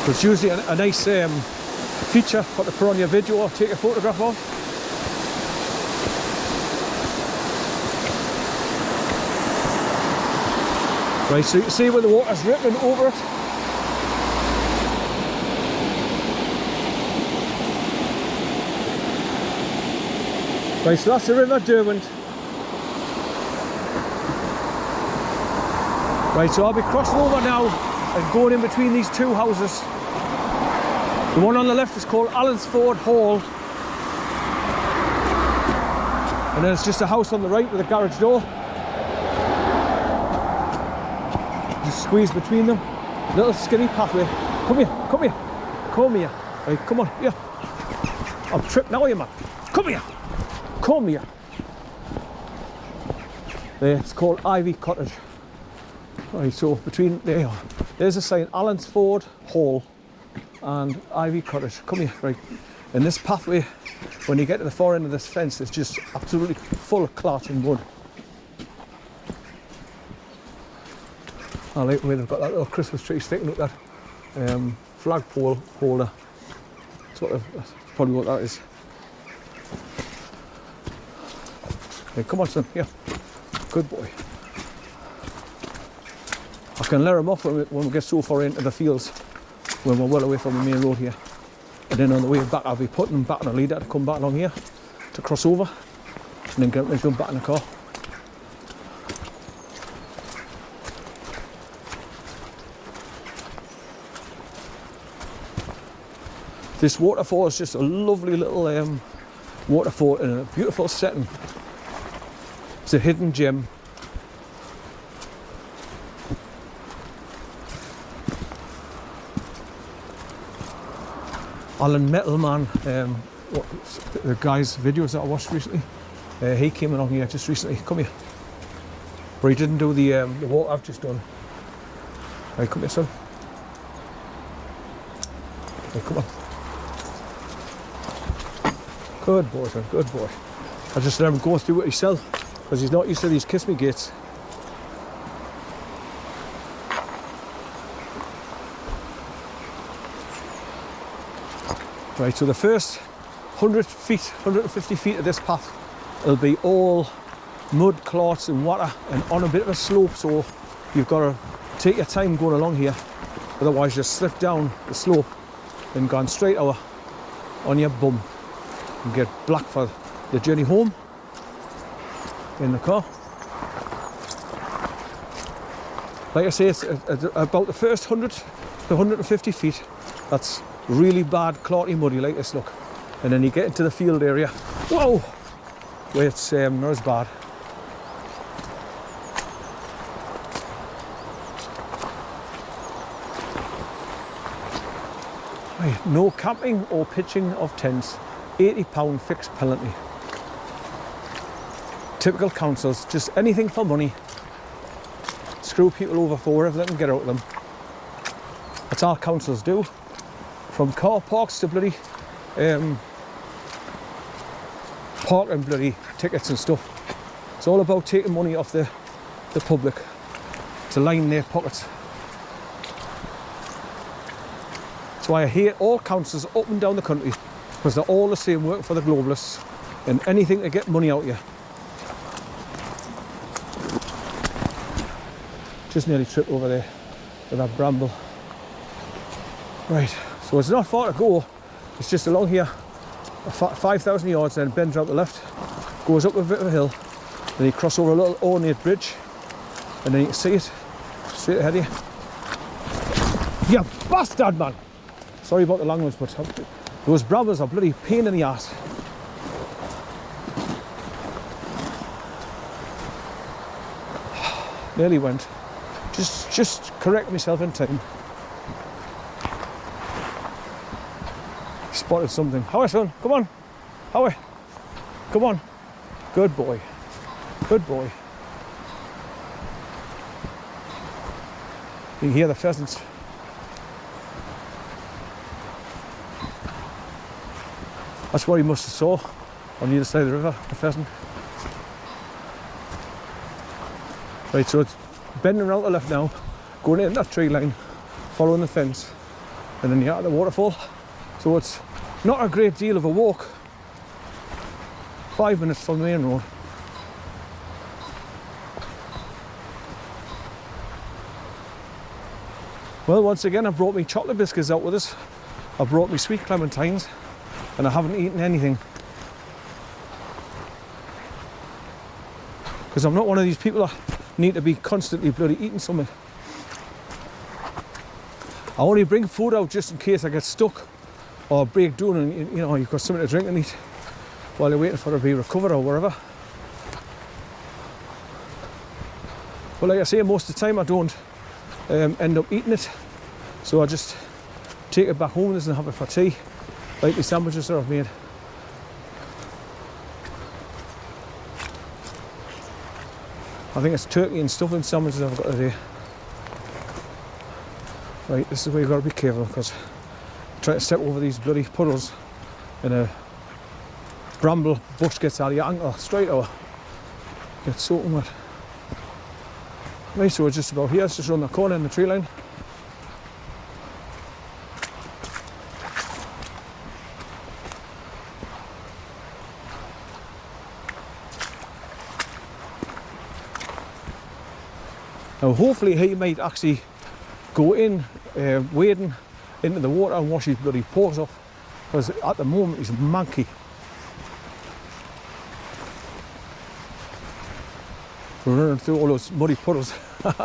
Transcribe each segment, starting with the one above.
It's usually a nice feature for to put on your video or take a photograph of. Right, so you can see where the water's rippling over it. Right, so that's the River Derwent. Right, so I'll be crossing over now and going in between these two houses. The one on the left is called ALLENSFORD Hall. And then it's just a house on the right with a garage door. Just squeeze between them. Little skinny pathway. Come here, come here, come here. Right, come on, here. I'm tripped now, you man. Come here, come here. There, it's called Ivy Cottage. Right, so between, there you are. There's a sign, ALLENSFORD Hall and Ivy Cottage. Come here, right. And this pathway, when you get to the far end of this fence, it's just absolutely full of clot and mud. I like the way they've got that little Christmas tree sticking up that flagpole holder. That's probably what that is. Okay, come on son, here. Good boy. I can let him off when we get so far into the fields, when we're well away from the main road here. And then on the way back I'll be putting him back on a leader to come back along here to cross over and then get him to jump back in the car. This waterfall is just a lovely little waterfall in a beautiful setting. It's a hidden gem. Alan Metalman, the guy's videos that I watched recently, he came along here just recently. Come here. But he didn't do the walk I've just done. Right, come here, son. Right, come on. Good boy, son, good boy. I just let him go through it himself because he's not used to these kiss me gates. Right, so the first 100 feet, 150 feet of this path will be all mud, clots and water and on a bit of a slope, so you've got to take your time going along here, otherwise you'll slip down the slope and gone straight over on your bum and get black for the journey home in the car. Like I say, it's about the first 100 to 150 feet, that's really bad, clotty, muddy like this, look. And then you get into the field area, whoa, where it's not as bad. Right, no camping or pitching of tents, £80 fixed penalty. Typical councils, just anything for money. Screw people over for whatever they can get out of them. That's all councils do. From car parks to bloody parking bloody tickets and stuff. It's all about taking money off the public to line their pockets. That's why I hate all councils up and down the country, because they're all the same, working for the globalists and anything to get money out of you. Just nearly tripped over there with that bramble. Right. So it's not far to go, it's just along here, 5,000 yards, then bends out the left, goes up a bit of a hill, then you cross over a little ornate bridge, and then you can see it straight ahead of you. You bastard, man! Sorry about the language, but those brambles are bloody pain in the ass. Nearly went. Just correct myself in time. Spotted something. How are son? Come on. How are? Come on. Good boy. Good boy. You can hear the pheasants. That's what he must have saw on the other side of the river, the pheasant. Right, so it's bending around the left now, going in that tree line, following the fence, and then you're at the waterfall. So it's not a great deal of a walk. 5 minutes from the main road. Well, once again, I brought me chocolate biscuits out with us. I brought me sweet clementines, and I haven't eaten anything. Because I'm not one of these people that need to be constantly bloody eating something. I only bring food out just in case I get stuck or break down and you know you've got something to drink and eat while you're waiting for it to be recovered or whatever. But like I say, most of the time I don't end up eating it, so I just take it back home and have it for tea, like the sandwiches that I've made. I think it's turkey and stuffing sandwiches I've got today. Right, this is where you've got to be careful, because I'm trying to step over these bloody puddles and a bramble bush gets out of your ankle straight over. Gets soaking wet. Right, so we're just about here. It's just around the corner in the tree line. Now hopefully he might actually go in wading into the water and wash his bloody paws off, because at the moment he's manky. We're running through all those muddy puddles. Right.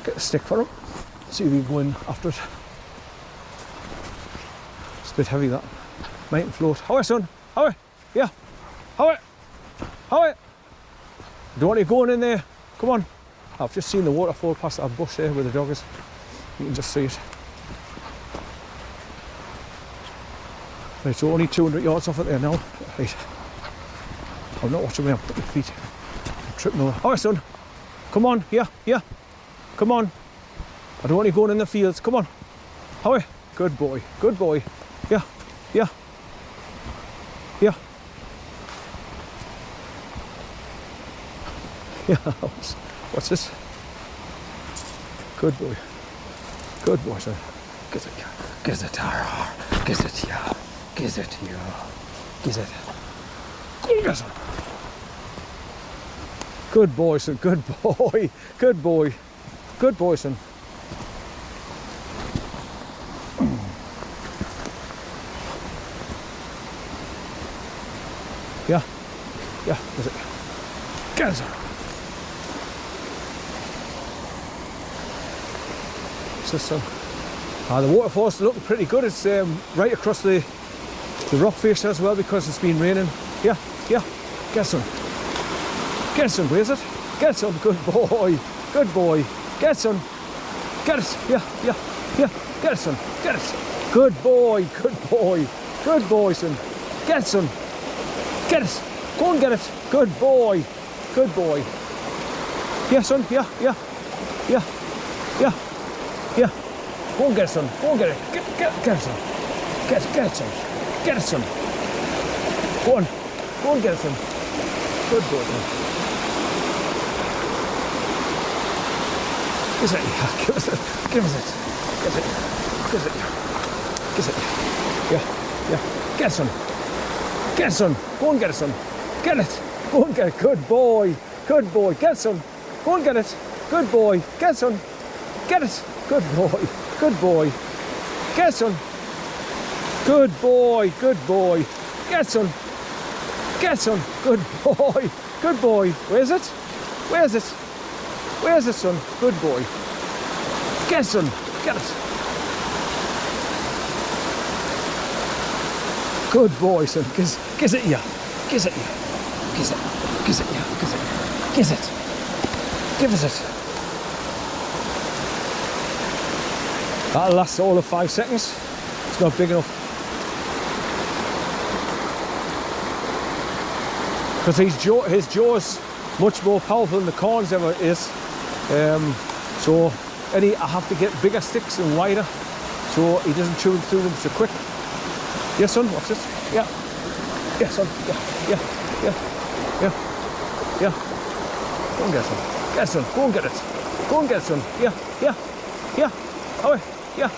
Get a stick for him, see if we can go in after it. It's a bit heavy that. Mightn't float. How are you, son? How are you? Yeah. How are you? How are you? Don't want you going in there. Come on. I've just seen the waterfall past that bush there where the dog is. You can just see it. Right, so only 200 yards off it there now. Right. I'm not watching where I'm putting my feet. I'm tripping over. How are you, son? Come on. Yeah. Yeah. Come on. I don't want you going in the fields. Come on. How are you? Good boy. Good boy. Yeah. Yeah. Yeah. Yeah. What's this? Good boy. Good boy, son. Get it. Get it. Get it. Yeah. Get it. Yeah. Get it. Get it. Good boy, son. Good boy. Good boy. Good boy, son. Yeah, yeah, that's it. Get it. So, the waterfall's looking pretty good. It's right across the rock face as well, because it's been raining. Yeah, yeah, get some. Get some, where's it? Get some, good boy. Good boy. Get some. Get it. Yeah, yeah, yeah. Get it, son. Get it. Good boy. Good boy. Good boy, son. Get it, son. Get it. Go and get it. Good boy. Good boy. Yeah, son. Yeah, yeah, yeah, yeah, yeah. Go and get it, son. Go and get it. Get it, son. Get it, son. Get it, son. Go on. Go and get it, son. Good boy, son. Give us it. Yeah, give us it. Give us it. Give it. Give it. Give it. Yeah, yeah. Get it, son. Get it, son. Go and get it, son. Get it. Go and get it. Good boy. Good boy. Get it, son. Go and get it. Good boy. Get it, son. Get it. Good boy. Good boy. Get it, son. Good boy. Good boy. Get it, son. Get it, son. Good boy. Good boy. Where's it? Where's it? Where's it, son? Good boy. Get it, son. Get it. Good boy, son. Giz it, yeah. Giz it, yeah. Giz it. Giz it, yeah. Giz it. Giz it. Give us it. That'll last all of 5 seconds. It's not big enough. Because his jaw's much more powerful than the corns ever is. So I have to get bigger sticks and wider so he doesn't chew through them so quick. Yes, son, what's this? Yeah. Yes, son. Yeah, yeah, yeah. Yeah. Yeah. Go and get some. Get some. Go and get it. Go and get some. Yeah. Yeah. Yeah. Away. Yeah.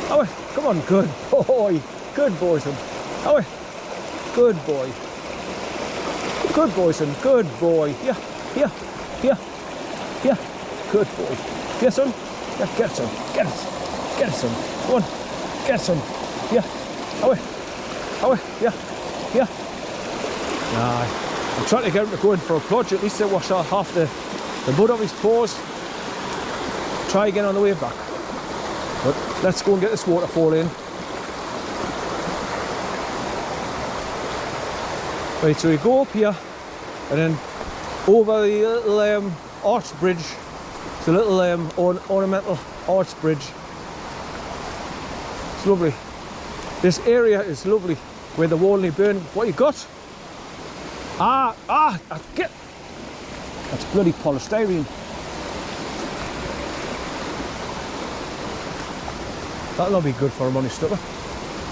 Away. Come on. Good boy. Good boy, son. Away. Good boy. Good boy, son. Good boy. Yeah. Yeah. Yeah. Yeah. Good boy. Yeah, son. Yeah. Get some. Get it. Get it, son. Come on. Get some. Yeah. Away. Away. Yeah. Yeah. Nah. I'm trying to get him to go in for a plunge, at least to wash off half the mud off his paws. Try again on the way back. But let's go and get this waterfall in. Right, so we go up here and then over the little arch bridge. It's a little ornamental arch bridge. It's lovely. This area is lovely where the WHARNLEY burn. What you got? Get. That's bloody polystyrene. That'll not be good for him on his stomach.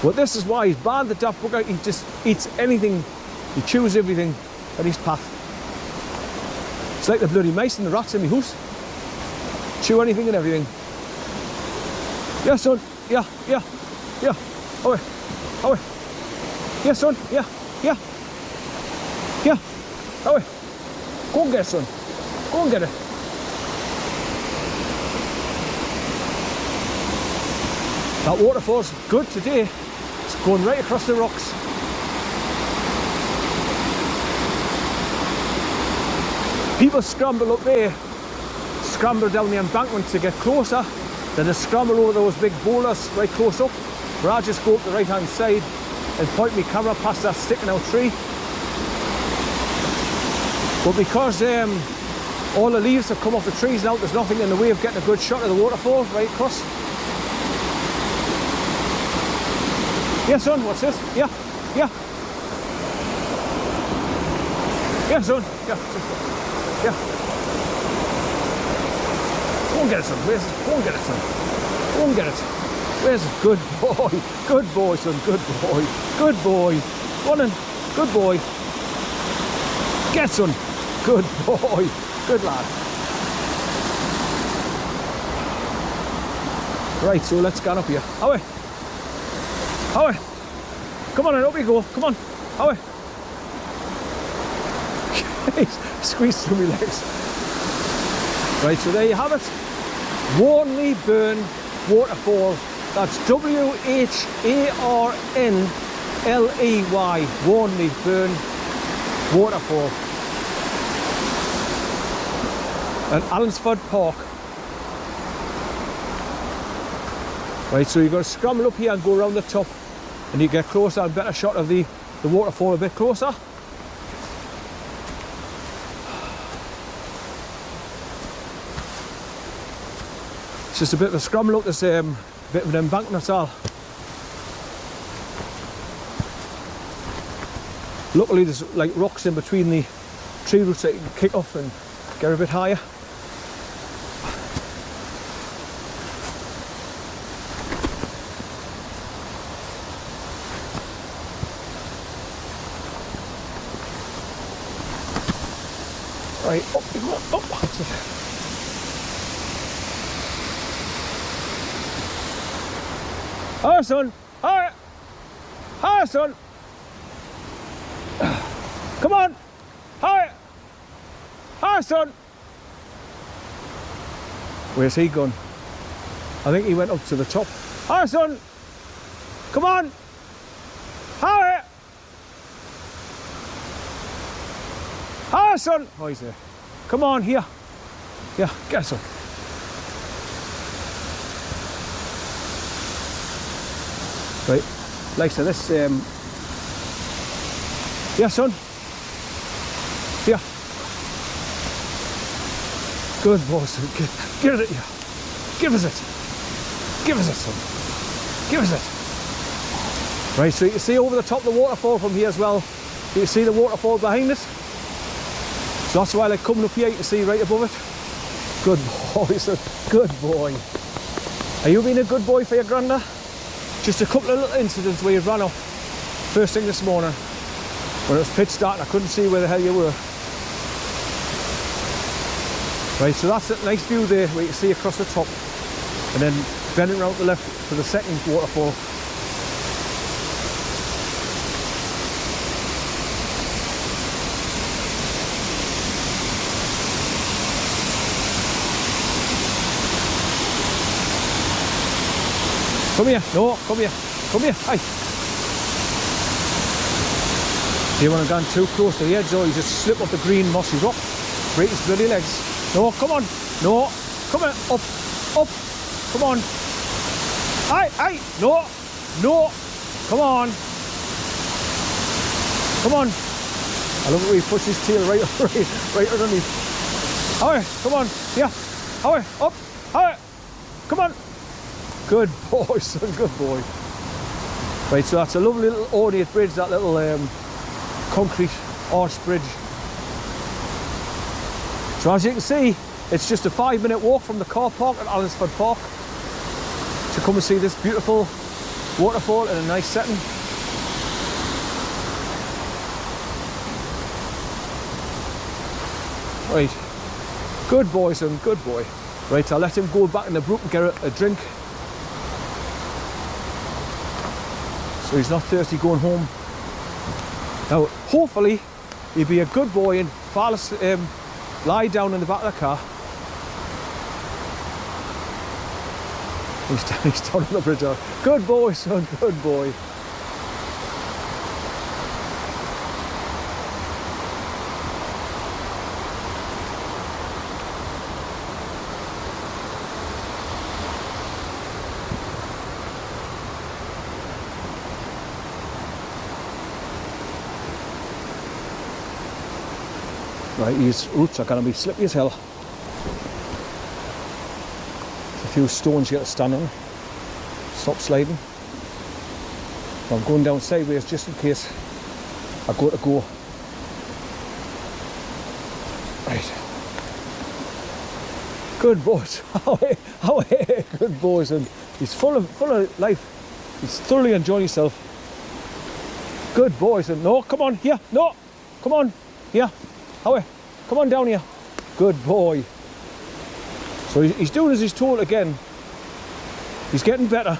But this is why he's banned the daft bugger. He just eats anything, he chews everything at his path. It's like the bloody mice and the rats in my house. Chew anything and everything. Yeah, son. Yeah, yeah, yeah. Away, away. Yeah, son. Yeah, yeah. Yeah, away. Go and get it, son. Go and get it. That waterfall's good today. It's going right across the rocks. People scramble up there, scramble down the embankment to get closer, then they scramble over those big boulders right close up, where I just go up the right hand side and point my camera past that sticking out tree. But because all the leaves have come off the trees now, there's nothing in the way of getting a good shot of the waterfall right across. Yeah, son, what's this? Yeah, yeah. Yeah, son, yeah, yeah. Go and get it, son. Where's it? Go and get it, son. Go and get it. Where's it? Good boy. Good boy, son. Good boy. Good boy. Go on in. Good boy. Get, son. Good boy. Good lad. Right, so let's get up here. Away. Away. Come on, and up you go. Come on. Away. Squeeze through my legs. Right, so there you have it. WHARNLEY Burn waterfall. That's WHARNLEY. WHARNLEY Burn waterfall. At ALLENSFORD Park. Right, so you've got to scramble up here and go around the top, and you get closer and better shot of the waterfall a bit closer. It's just a bit of a scramble up this bit of an embankment. All. Luckily there's like rocks in between the tree roots that you can kick off and get a bit higher. Right, up you go, up. That's it. Hi, son. Hi. Hi, son. Come on. Hi. Hi, son. Where's he gone? I think he went up to the top. Hi, son. Come on. Hi. Hi, son. Oh, he's there. Come on, here. Yeah, get some. Right, like so this, yeah, son. Yeah. Good boy, son. Give it here. Give us it. Give us it, son. Give us it. Right, so you can see over the top of the waterfall from here as well. You can see the waterfall behind it. So that's why, like, coming up here, you can see right above it. Good boy, son. Good boy. Are you being a good boy for your granda? Just a couple of little incidents where you ran off first thing this morning. when it was pitch dark and I couldn't see where the hell you were. Right, so that's a nice view there where you can see across the top, and then bending around to the left for the second waterfall. Come here, no, come here, hi. You want to go too close to the edge, or you just slip up the green mossy rock, break his bloody legs. No, come on, no, come on, up, come on. Aye, no, come on. I love it when he puts his tail right underneath. Away, come on, yeah, away, up, away, come on. Good boy, son, good boy. Right, so that's a lovely little ornate bridge, that little concrete arch bridge. So as you can see, it's just a 5-minute walk from the car park at ALLENSFORD Park to come and see this beautiful waterfall in a nice setting. Right, good boy, son, good boy. Right, I'll let him go back in the brook and get a drink. So he's not thirsty going home. Now, hopefully, he'll be a good boy and lie down in the back of the car. He's down on the bridge. Good boy, son, good boy. Right, these roots are going to be slippy as hell. There's a few stones you got to stand on. Stop sliding. So I'm going down sideways just in case I go. Right. Good boys. Away. Good boys. And he's full of life. He's thoroughly enjoying himself. Good boys. And no, come on here. No, come on here. Away. Come on down here. Good boy. So he's doing as he's told again. He's getting better.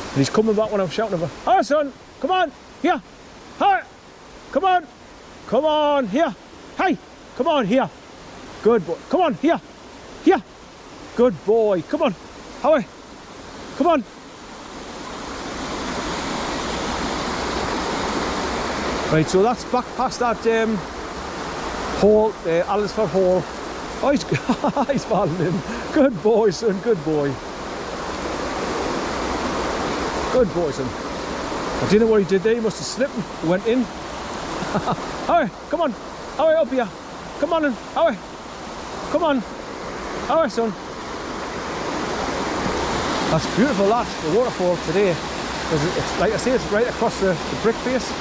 And he's coming back when I'm shouting at him. Hi, son. Come on. Here. Hi. Come on. Come on. Here. Hi. Come on. Here. Good boy. Come on. Here. Here. Good boy. Come on. Away. Come on. Right, so that's back past that hall, ALLENSFORD Hall. Oh, he's falling in. Good boy, son, good boy. Good boy, son. I didn't know what he did there. He must have slipped and went in. Away, come on. Away, up here. Come on in. Away. Come on. Away, son. That's beautiful, that, the waterfall today. It's, like I say, it's right across the brick face.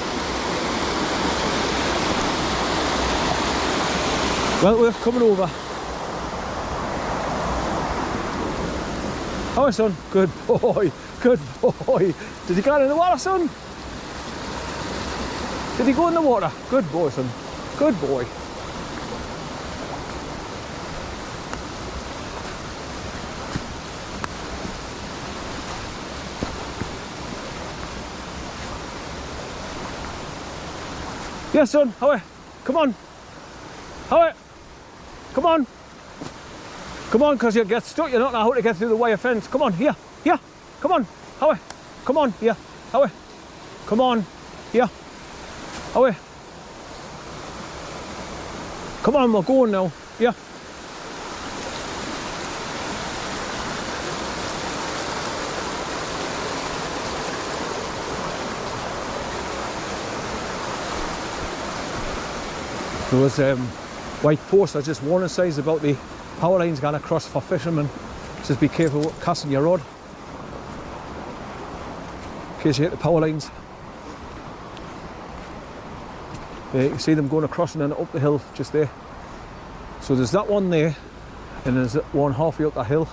Well worth coming over. Oh, son, good boy, good boy. Did he go in the water, son? Did he go in the water? Good boy, son, good boy. Yes, son, away, come on, away. Come on. Come on, because you'll get stuck. You don't know how to get through the wire fence. Come on, here. Come on. Away. Come on, here. Away. Come on, here. Away. Come on, we're going now. Here. There was white posts are just warning signs about the power lines going across for fishermen. Just be careful casting your rod in case you hit the power lines. You can see them going across and then up the hill just there. So there's that one there, and there's one halfway up that hill.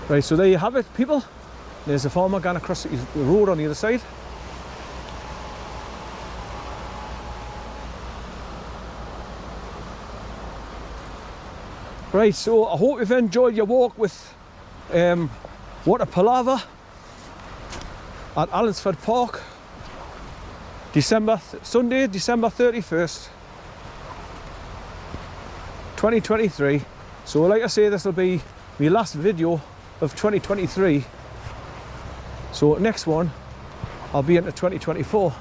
Right, so there you have it, people. There's a farmer going across the road on the other side. Right, so I hope you've enjoyed your walk with Water Palaver at Allensford Park, Sunday, December 31st, 2023. So like I say, this will be my last video of 2023. So next one, I'll be into 2024.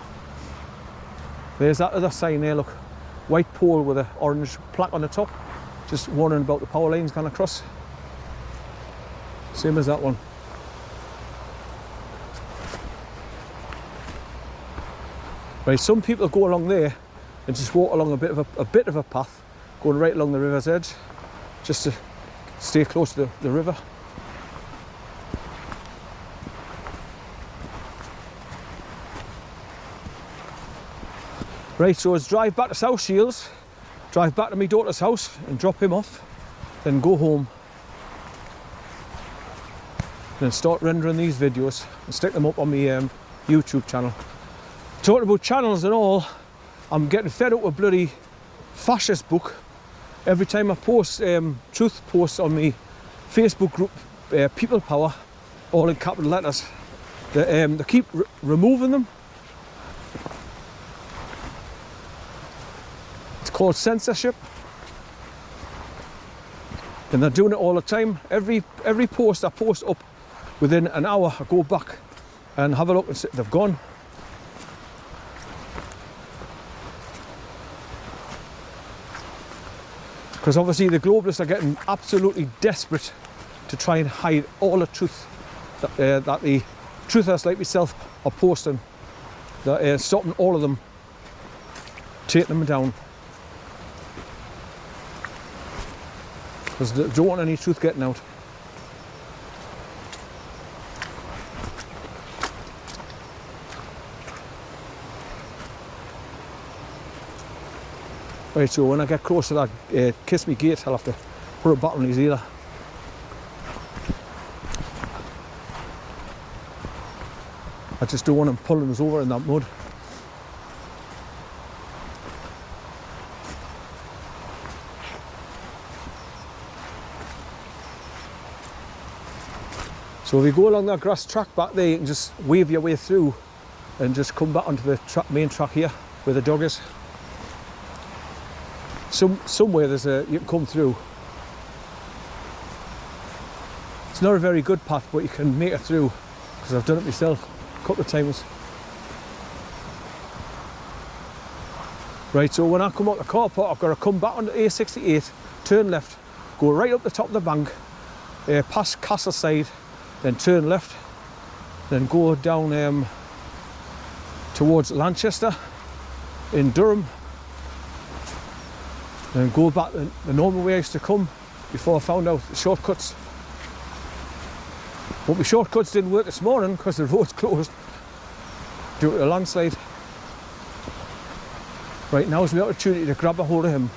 There's that other sign there, look. White pole with an orange plaque on the top. Just warning about the power lines going across. Same as that one. Right, some people go along there and just walk along a bit of a path, going right along the river's edge, just to stay close to the river. Right, so it's drive back to South Shields, drive back to my daughter's house and drop him off, then go home, then start rendering these videos and stick them up on my YouTube channel. Talking about channels and all, I'm getting fed up with bloody fascist book. Every time I post truth posts on my Facebook group, People Power, all in capital letters, they keep removing them. It's called censorship, and they're doing it all the time. Every post I post up, within an hour I go back and have a look and see they've gone. Because obviously the globalists are getting absolutely desperate to try and hide all the truth that the truthers like myself are posting. They're stopping all of them, taking them down. Because they don't want any truth getting out. Right, so when I get close to that Kiss Me gate, I'll have to put a bat on his ear. I just don't want him pulling us over in that mud. So if you go along that grass track back there, you can just wave your way through and just come back onto the main track here where the dog is. Somewhere you can come through. It's not a very good path, but you can make it through, because I've done it myself a couple of times. Right, so when I come out the car park, I've got to come back on the A68, turn left, go right up the top of the bank, past Castleside, then turn left, then go down towards Lanchester in Durham, and go back the normal way I used to come before I found out the shortcuts. But my shortcuts didn't work this morning because the road's closed due to a landslide. Right, now's the opportunity to grab a hold of him.